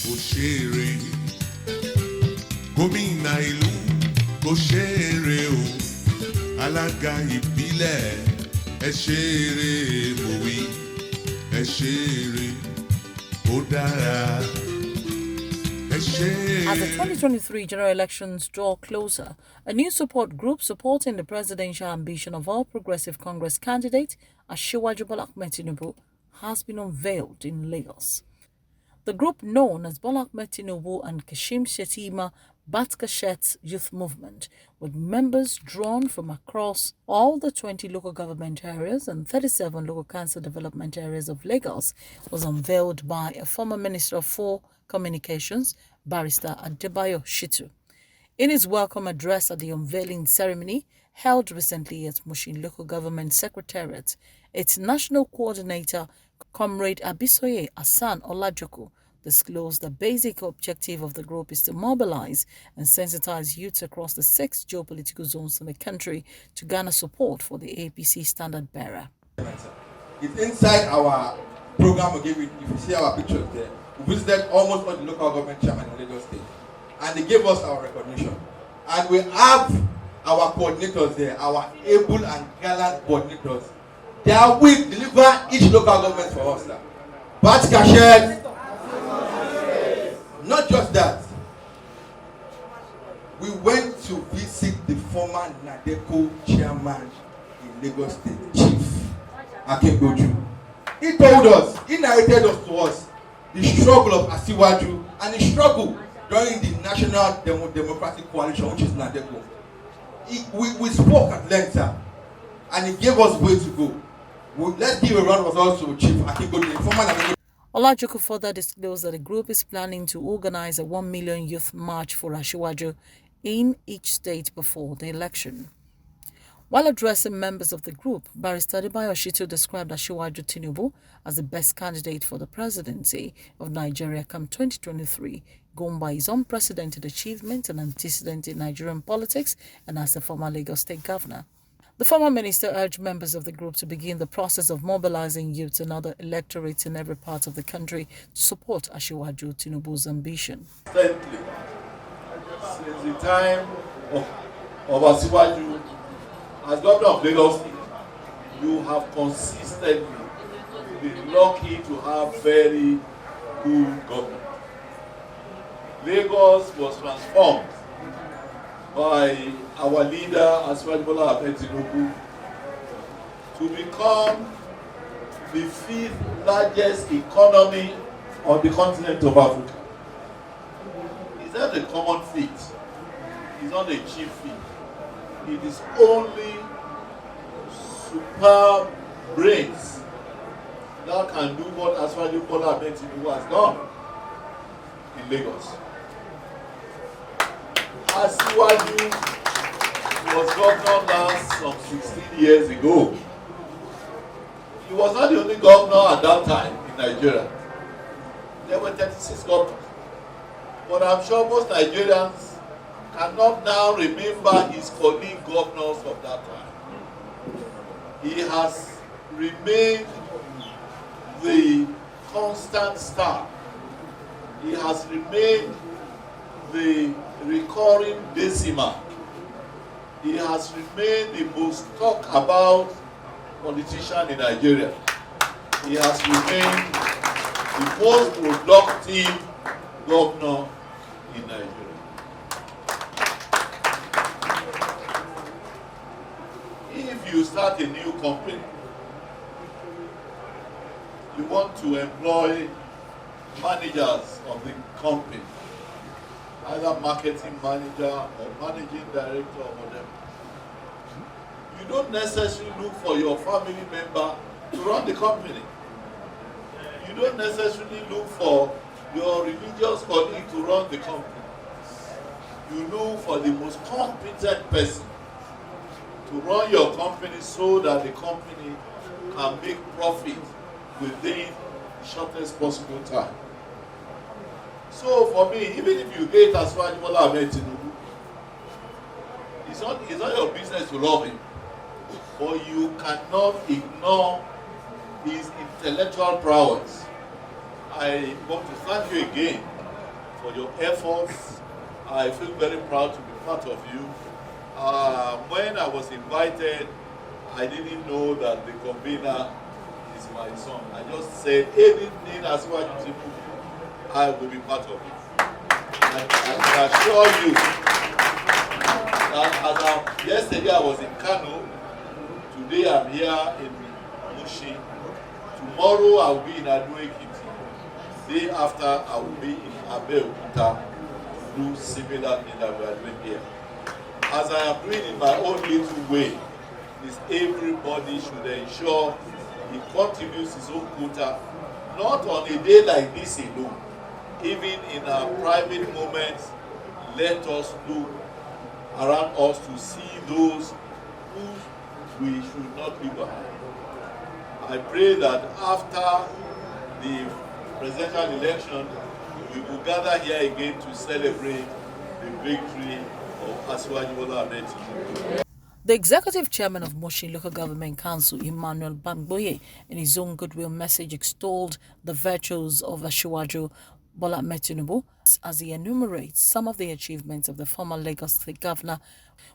òṣèré gómìnà ìlú òṣèré o alága ìbílẹ̀ ẹ ṣeré mòwe ẹ ṣeré ó dára ẹ ṣeré. As the 2023 general elections draw closer, a new support group supporting the presidential ambition of All Progressive Congress candidate Asiwaju Bola Ahmed Tinubu has been unveiled in Lagos. The group, known as Bola Ahmed Tinubu and Kashim Shettima Batkashet Youth Movement, with members drawn from across all the 20 local government areas and 37 local council development areas of Lagos, was unveiled by a former Minister for Communications, Barrister Adebayo Shitu. In his welcome address at the unveiling ceremony held recently at Mushin Local Government Secretariat, its national coordinator, Comrade Abisoye Hassan Olajuku, disclosed the basic objective of the group is to mobilize and sensitize youths across the 6 geopolitical zones in the country to garner support for the APC standard bearer. It's inside our program again. If you see our pictures there, we visited almost all the local government chairmen in Lagos State, and they gave us our recognition. And we have our coordinators there, our able and gallant coordinators. They are will deliver each local government for us. Batkashet. Not just that. We went to visit the former NADECO chairman in Lagos State, Chief Akinboju. He told us, he narrated to us the struggle of Asiwaju and the struggle during the National Democratic Coalition, which is NADECO. We spoke at length, and he gave us way to go. Let's give a round of applause to Chief Akinboju, the former NADECO. Olajuku further disclosed that the group is planning to organize a 1 million youth march for Asiwaju in each state before the election. While addressing members of the group, Barrister Adebayo Shitu described Asiwaju Tinubu as the best candidate for the presidency of Nigeria come 2023, going by his unprecedented achievements and antecedents in Nigerian politics and as the former Lagos State governor. The former minister urged members of the group to begin the process of mobilizing youths and other electorates in every part of the country to support Asiwaju Tinubu's ambition. Since the time of Asiwaju, as governor of Lagos, you have consistently been lucky to have very good government. Lagos was transformed by our leader, Asiwaju Bola Ahmed Tinubu, to become the 5th largest economy on the continent of Africa. It's not a common feat. It's not a cheap feat. It is only superb brains that can do what Asiwaju Bola Ahmed Tinubu has done in Lagos. Asiwaju was governor last some 16 years ago. He was not the only governor at that time in Nigeria. There were 36 governors. But I'm sure most Nigerians cannot now remember his colleague governors of that time. He has remained the constant star. He has remained the recurring decimal. He has remained the most talked about politician in Nigeria. He has remained the most productive governor in Nigeria. If you start a new company, you want to employ managers of the company, either marketing manager or managing director or whatever. You don't necessarily look for your family member to run the company. You don't necessarily look for your religious colleague to run the company. You look for the most competent person to run your company so that the company can make profit within the shortest possible time. So for me, even if you hate Asiwaju Bola Ahmed Tinubu, it's not your business to love him, but you cannot ignore his intellectual prowess. I want to thank you again for your efforts. I feel very proud to be part of you. When I was invited, I didn't know that the convener is my son. I just said anything as well as you do, I will be part of it. I can assure you that yesterday I was in Kano, today I'm here in Mushi, tomorrow I will be in Ado-Ekiti, day after I will be in Abeokuta to do similar thing that we are doing here. As I am doing in my own little way, is everybody should ensure he contributes his own quota, not on a day like this alone. Even in our private moments, let us look around us to see those who we should not leave behind. I pray that after the presidential election, we will gather here again to celebrate the victory of Asiwaju Bola Ahmed. The executive chairman of Mushin Local Government Council, Emmanuel Bangboye, in his own goodwill message extolled the virtues of Asiwaju Bola Ahmed Tinubu as he enumerates some of the achievements of the former Lagos State Governor,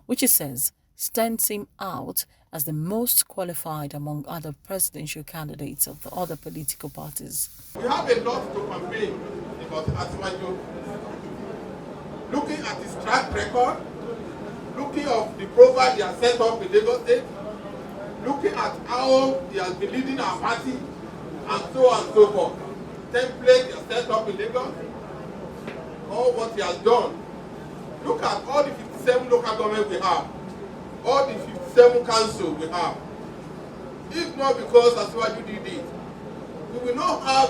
which he says stands him out as the most qualified among other presidential candidates of the other political parties. We have a lot to complain about Asiwaju. Looking at his track record, looking at the profile he has set up in Lagos State, looking at how he has been leading our party, and so on and so forth. Template he has set up in Lagos, all what he has done. Look at all the 57 local governments we have, all the 57 councils we have. If not because Asiwaju did it, we will not have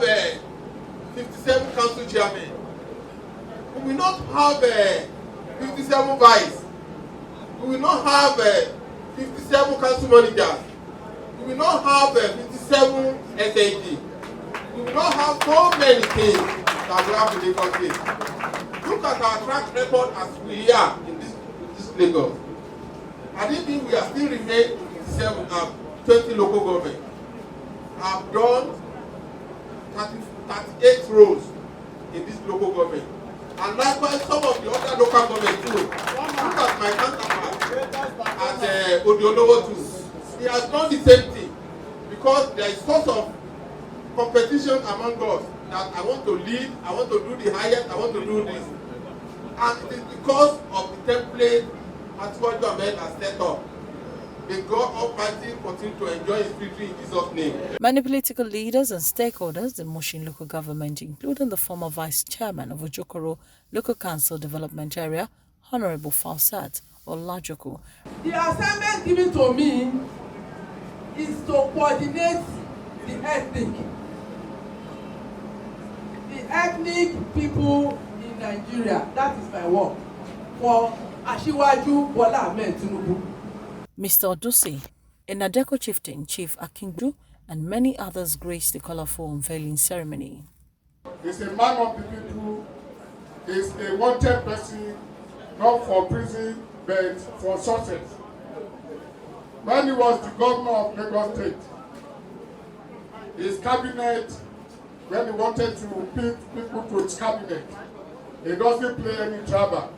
57 council chairmen. We will not have 57 vice. We will not have 57 council managers. We will not have 57 SAG. We will not have so many things that we have in Lagos State. Look at our track record as we are in this Lagos. I didn't think we are still remain 57 20 local government. I've done 38 roles in this local government. And likewise, some of the other local government too. Look at my counterpart at Odiolowo too. He has done the same thing because there is sort of competition among us that I want to lead, I want to do the highest, I want to do this. And it is because of the template Asiwaju Ahmed has set up. May God Almighty continue to enjoy his victory in Jesus' name. Many political leaders and stakeholders in Mushin local government, including the former vice chairman of Ojokoro Local Council Development Area, Honorable Fausat Olajoko. The assignment given to me is to coordinate the ethnic people in Nigeria. That is my work for Asiwaju Bola Ahmed Tinubu. Mr. Odusi, a Nadeko chieftain, Chief Akingdu, and many others graced the colorful unveiling ceremony. He's a man of the people, he's a wanted person, not for prison, but for success. When he was the governor of Lagos State, his cabinet, when he wanted to pick people to his cabinet, he doesn't play any trouble.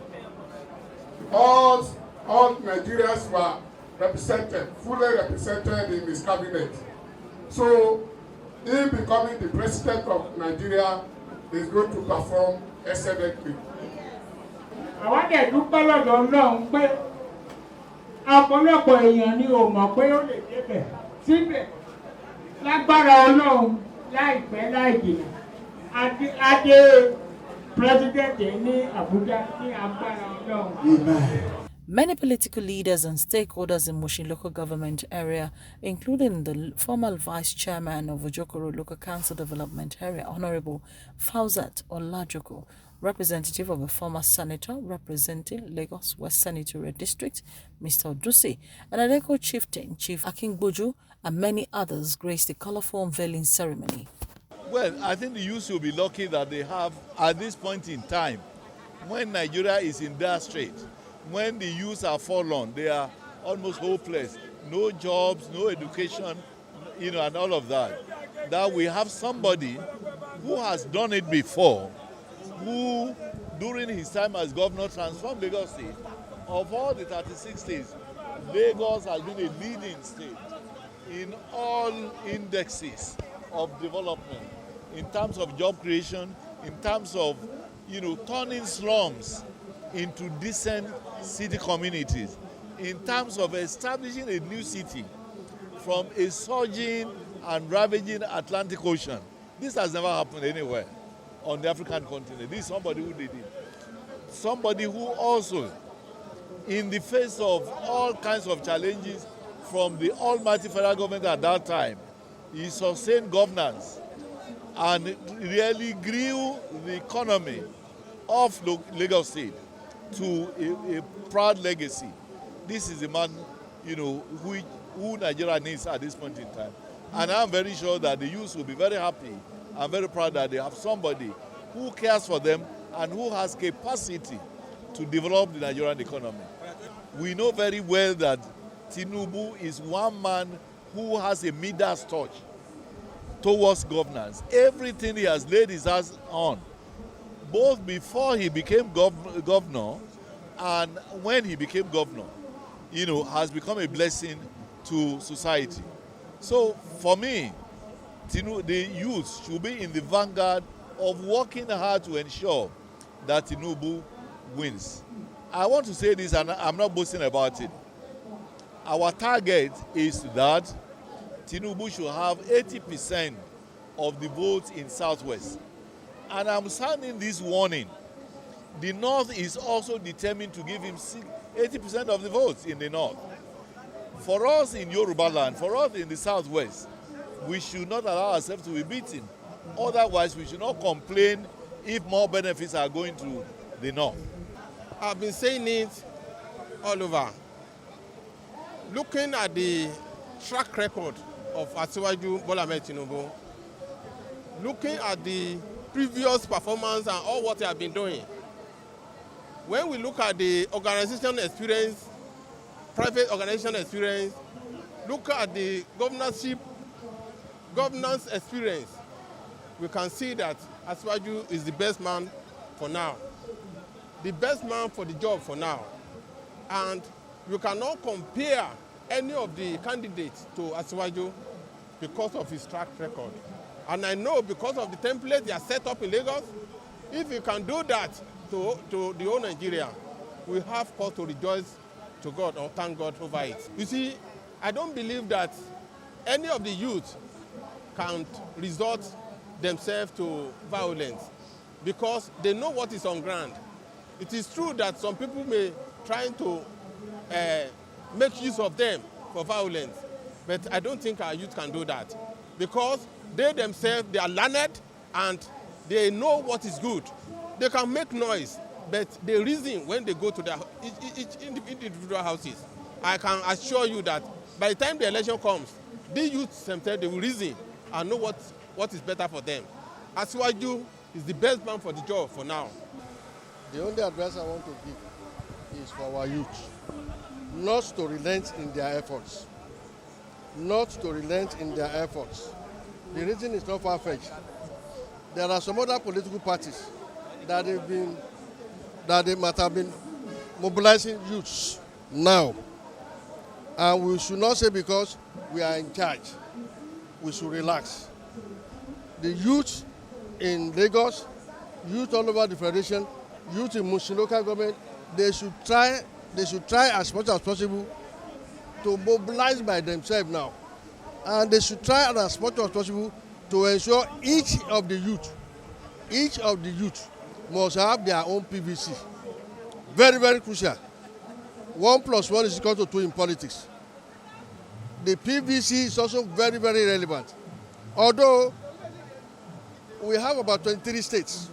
All Nigerians were represented, fully represented in his cabinet. So, him becoming the president of Nigeria is going to perform excellently. Àwọn dẹ̀ dúpẹ́ lọ́dọ̀ Ọlọ́run pé ọ̀pọ̀lọpọ̀ èèyàn ni ò mọ̀ pé ó lè débẹ̀ síbẹ̀ lágbára Ọlọ́run láìpẹ́ láìjìnà adé pírẹsidẹ̀ntì ní Àbújá ní agbára Ọlọ́run. Many political leaders and stakeholders in Mushin local government area, including the former vice chairman of Ojokoro Local Council Development Area, Honorable Fausat Olajoko, representative of a former senator representing Lagos West Senatorial District, Mr. Odusi, and Adeko chieftain, Chief Akingboju, and many others graced the colorful unveiling ceremony. Well, I think the youth will be lucky that they have, at this point in time, when Nigeria is in dire straits, when the youth are forlorn, they are almost hopeless, no jobs, no education, and all of that, that we have somebody who has done it before who, during his time as governor, transformed Lagos State. Of all the 36 states, Lagos has been a leading state in all indexes of development, in terms of job creation, in terms of, turning slums into decent city communities, in terms of establishing a new city from a surging and ravaging Atlantic Ocean. This has never happened anywhere on the African continent. This is somebody who did it. Somebody who also, in the face of all kinds of challenges from the almighty federal government at that time, he sustained governance and really grew the economy of Lagos State to a proud legacy. This is the man, who Nigeria needs at this point in time. And I'm very sure that the youth will be very happy and very proud that they have somebody who cares for them and who has capacity to develop the Nigerian economy. We know very well that Tinubu is one man who has a Midas touch towards governance. Everything he has laid his hands on, both before he became governor and when he became governor, has become a blessing to society. So for me, the youth should be in the vanguard of working hard to ensure that Tinubu wins. I want to say this, and I'm not boasting about it. Our target is that Tinubu should have 80% of the votes in Southwest. And I'm sounding this warning. The North is also determined to give him 80% of the votes in the North. For us in Yoruba land, for us in the Southwest, we should not allow ourselves to be beaten. Otherwise, we should not complain if more benefits are going to the North. I've been saying it all over. Looking at the track record of Asiwaju Bola Ahmed Tinubu, looking at the previous performance and all what he has been doing, when we look at the organization experience, private organization experience, look at the governance experience, we can see that Asiwaju is the best man for now. The best man for the job for now. And you cannot compare any of the candidates to Asiwaju because of his track record. And I know because of the template they are set up in Lagos, if you can do that to the whole Nigeria, we have cause to rejoice to God or thank God over it. You see, I don't believe that any of the youth can resort themselves to violence because they know what is on ground. It is true that some people may try to make use of them for violence, but I don't think our youth can do that because they themselves, they are learned and they know what is good. They can make noise, but they reason when they go to their each individual houses. I can assure you that by the time the election comes, the youth themselves, they will reason and know what is better for them. Asiwaju is the best man for the job for now. The only advice I want to give is for our youth, not to relent in their efforts. Not to relent in their efforts. The reason is not far-fetched. There are some other political parties that they might have been mobilizing youths now. And we should not say because we are in charge, we should relax. The youth in Lagos, youth all over the federation, youth in Mushin local government, they should try as much as possible to mobilize by themselves now. And they should try as much as possible to ensure each of the youth must have their own PVC. Very, very crucial. 1 + 1 is equal to 2 in politics. The PVC is also very, very relevant. Although we have about 23 states.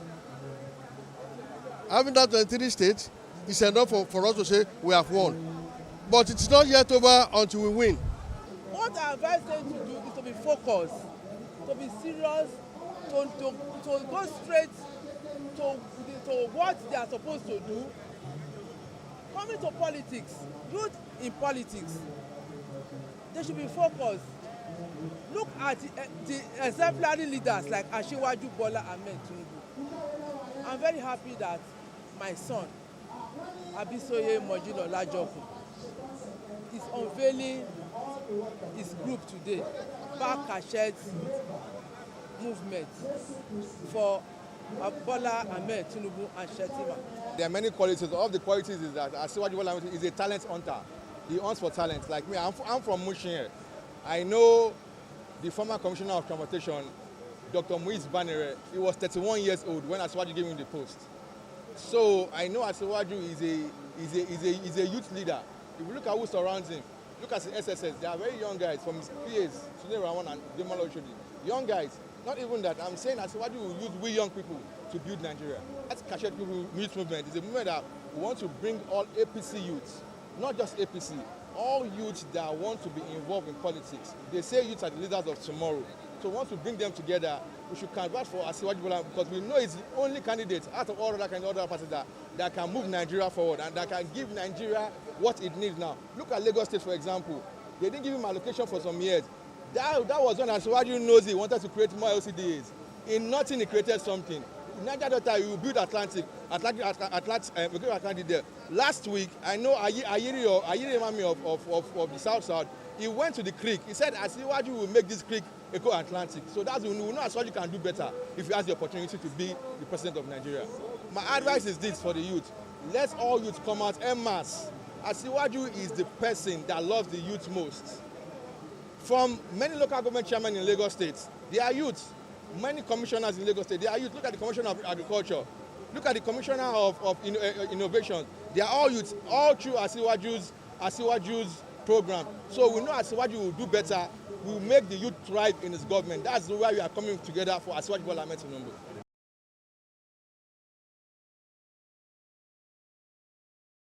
Having that 23 states is enough for us to say we have won. But it's not yet over until we win. What I advise them to do is to be focused, to be serious, to go straight to what they are supposed to do. Coming to politics, youth in politics, they should be focused. Look at the exemplary leaders like Asiwaju Bola Ahmed Tinubu I'm very happy that my son, Abisoye Mojino Lajoku, is unveiling his group today, Batkashet movement for Bola, Ahmed, Tinubu and Shettima. There are many qualities. All of the qualities is that Bola is a talent hunter. He hunts for talent. Like me, I'm from Mushin. I know the former Commissioner of Transportation, Dr. Muiz Banere. He was 31 years old when Asiwaju gave him the post. So I know Asiwaju is a youth leader. If you look at who surrounds him, look at the SSS. They are very young guys from his PAs, Sunil Rawan and Demola Oshodi. Young guys. Not even that. I'm saying Asiwaju will use we young people to build Nigeria. Batkashet youth movement is a movement that we want to bring all APC youths, not just APC, all youths that want to be involved in politics. They say youths are the leaders of tomorrow. So we want to bring them together. We should canvass for Asiwaju Bola because we know he's the only candidate out of all other parties that can move Nigeria forward and that can give Nigeria what it needs now. Look at Lagos State, for example. They didn't give him allocation for some years. That was when Asiwaju knows he wanted to create more LCDAs. In nothing, he created something. In Niger Delta, you build Atlantic there. Last week, I know Ayiri Mami of the South, he went to the creek. He said, Asiwaju will make this creek Eco-Atlantic. So that's when we know Asiwaju can do better if he has the opportunity to be the president of Nigeria. My advice is this for the youth. Let all youth come out en masse. Asiwaju is the person that loves the youth most. From many local government chairmen in Lagos State, they are youth. Many commissioners in Lagos State, they are youth. Look at the Commissioner of Agriculture. Look at the Commissioner of Innovation. They are all youth, all through Asiwaju's program. So we know Asiwaju will do better. We will make the youth thrive in his government. That's why we are coming together for Asiwaju Bola Ahmed Tinubu.